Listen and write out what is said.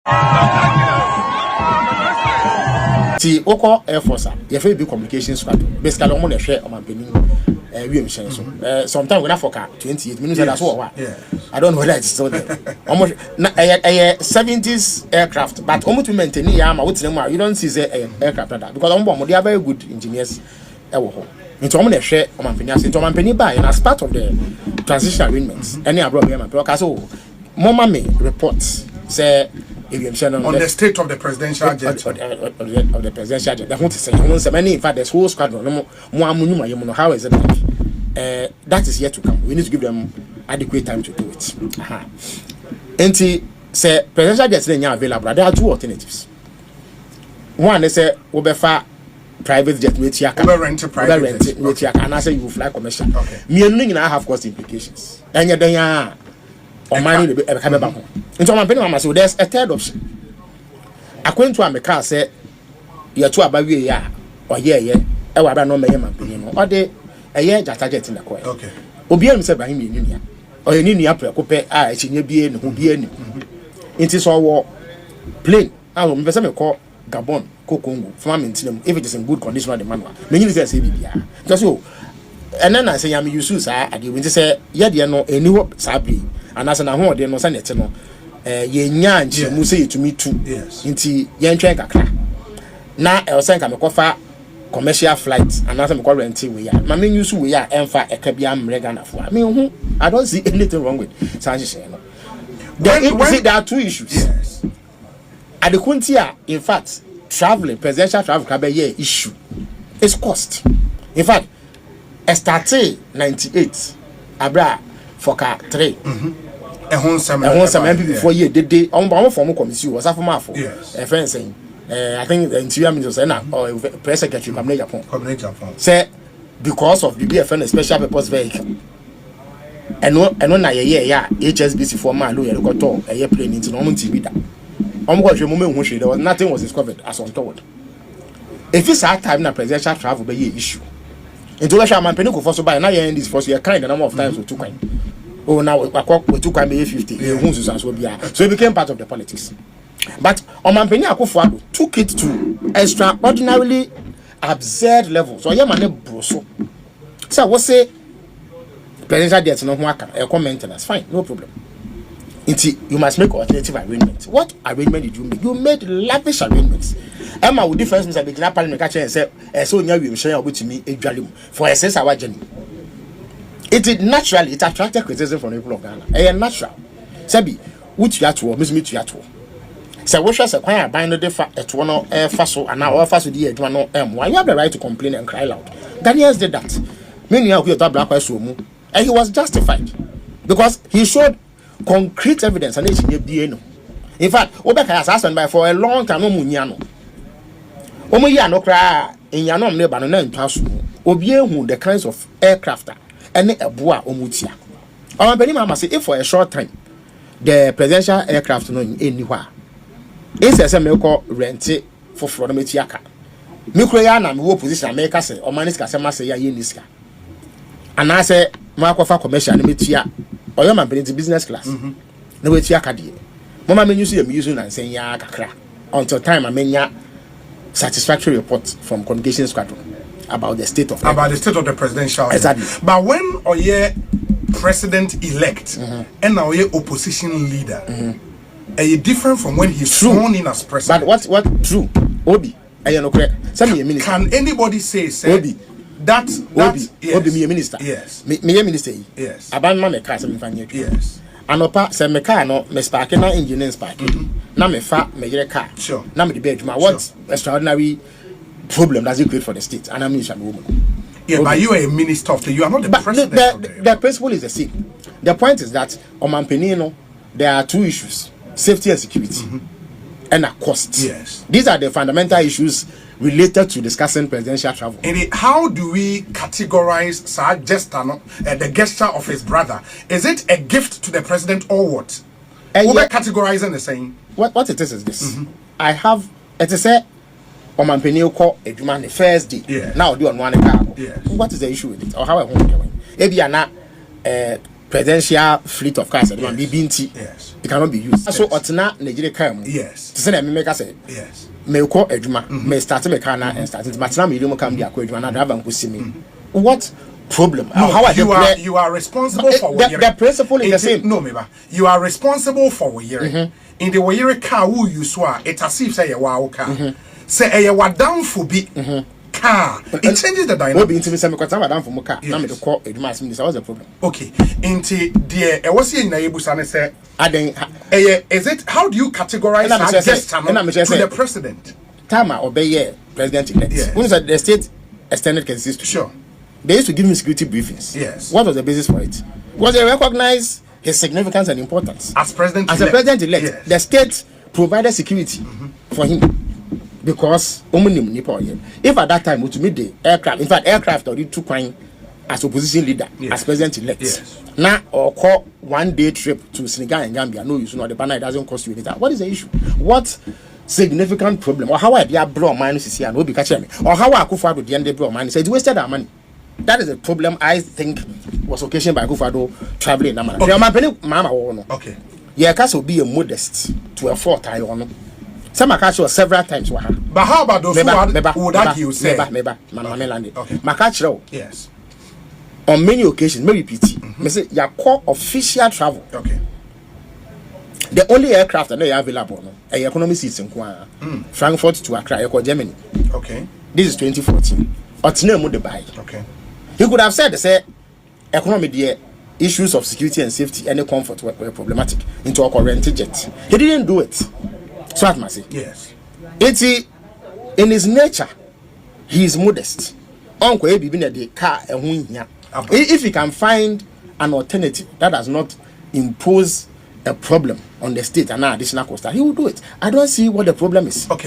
Ti Oko Air Force, you have big communications squad. Basically, I'm gonna share on my penny. We am sharing so. Sometimes when I forget 28 minutes, that's what. I don't know whether it's still there. Almost 70s aircraft, but almost to maintain you don't see the aircraft like that because they are very good engineers. Into I'm gonna share on my penny. Into my penny buy, and as part of the transition arrangements, any abroad here, because so Mama may reports say. On the state of the presidential jet. Of the presidential jet. They want to say, in fact, there's whole squadron. How is it? That is yet to come. We need to give them adequate time to do it. And say, presidential jets are available. There are two alternatives. One, they say, Obefa private jet with Yaka. Rent a private jet with Yaka. And I say, you fly commercial. Okay. Me and I have cost implications. And you're or money to be a camera back home. And so, my penny, so there's a third option. According to our car, say, you're too about ya or yeah, I will not make my opinion, or they a year just jet in the coin. Okay. Obiam said by him in India, or in India, Precope, I see be in who be in. It is all war plain. I will never call Gabon, Cocongo, farming if it is in good condition of the manual. Many say, because so, and then I say, I'm used to at the winter say, yeah, dear, no, a new sabri. And as an ahon de no sanete no ye nya nchi mu say to me too nti ye ntwen kakra na e osan ka me kofa commercial flight and as me ko rent we ya ma me use we ya emfa eka bia amre Ghana fo me hu I don't see anything wrong with sanche no there are two issues adekuntia in fact traveling presidential travel ka be ye issue is cost in fact it started 98 abra for car 3 some MP before year did on form committee was a former for a friend saying I think the interior minister or press secretary Japan say because of the BFN special purpose vehicle and when I HSBC for my lawyer got told a year plane into normal TV that there was nothing was discovered as untoward. If it's our time na presidential travel be issue into the shaman penny for so by now in this first year kind the number of times we took kind. Oh, now we took 50. So it became part of the politics. But Omampeni Akufo-Addo took it to extraordinarily absurd levels. So yeah, man, broso. So what say? Presidential debts no waka. A maintenance, fine, no problem. You must make alternative arrangements. What arrangement did you make? You made lavish arrangements. Emma would difference Mr. Bigina Parliament catch and say, "So now we will share with me a value for a sense our journey." It did naturally, it attracted criticism from the people of Ghana. And natural. Sabi, which you are to, Miss Meet you at all. So, what shall acquire bind the fact at one or air faso and now offer to the one why you have the right to complain and cry loud. Daniels did that. Many of you thought Black was so moved, and he was justified because he showed concrete evidence and it's in fact, Obeka has asked by for a long time, no Muniano. Omoya no cry in Yanom near Banana in Pasu, Obie the kinds of aircraft. And a boa omutia. Ibrahim Mahama say if for a short time the presidential aircraft no anywhere. It's a same call rent for Frodometiaka. Mikroya na me position America say o manis ka sema say ya yeniska. And I say Marco commercial metia or your man business class. No we tiaka die. Mama me use using and saying ya kakra until time I menya satisfactory report from communication squadron. About the state of the presidential. Exactly. But when Oye president elect and Oye opposition leader, are you different from when he's sworn in as president? But what true? Obi, are you no correct? Can anybody say Obi that Obi yes. Obi me minister? Yes. Me minister? Yes. About my car some fanya. Yes. Anopa say me car no me sparking na engine sparking. Na me fa me yere car. Sure. Na me the bedroom. What extraordinary problem does it create for the state? And I'm minister woman. Yeah, but you are a minister of you are not the president. The principle is the same. The point is that on Mampenino, there are two issues: safety and security, and a cost. Yes, these are the fundamental issues related to discussing presidential travel. And how do we categorize Sir Jester, the gesture of his brother? Is it a gift to the president or what? We're categorizing the same. What it is this: I have it is a Omampeni call a demand the first day. Yeah. Now do on one car. Yes. What is the issue with it, or how I want to do it? Maybe I'm not presidential fleet of cars, BBNT, yes, it cannot be used. So Otina Nigeria come. Yes. To say make us say yes. Me ko edwuma, me start me kana and start it. But now me don't come there ko edwuma na driver go see me. What problem? No, how you are responsible for the principle is the same. No, meba. You are responsible for what you're in the way you're car who you swear it as if say a wow car. Say a what down for be car. It changes the dynamic. Be into some down for car. Now me the call edwuma as me. What's the problem? Okay. Into the I was in Naibu Sane say is it how do you categorize to the president? Tama obey president elect. Yes. When the state extended consistency. Sure. They used to give him security briefings. Yes. What was the basis for it? Was they recognize his significance and importance as president? As a president elect, yes. The state provided security for him because if at that time to meet the aircraft, in fact, aircraft already took one as opposition leader, as president elect. Yes. Now, or call 1 day trip to Senegal and Gambia. No, you know the banner doesn't cost you anything. What is the issue? What significant problem? Or how I be a bro minus is here and will be catching me? Or how I could find with the end bro minus? It wasted our money. That is a problem I think was occasioned by Kufado traveling in Namana. Okay. Yeah, Castle be a modest to a fourth time. Some Makacho several times. But how about those who would argue say? Okay. Makacho. Yes. On many occasions, maybe PT. Me say your core official travel. Okay. The only aircraft that are available no, economy seats in Frankfurt to Accra, Germany. Okay. This is 2014. Or the buy. Okay. He could have said, economy the issues of security and safety and comfort were problematic into a current jet. He didn't do it. So I must say. Yes. It's in his nature, he is modest. Uncle Ebi been the car and if he can find an alternative that does not impose a problem on the state and an additional cost, he will do it. I don't see what the problem is. Okay.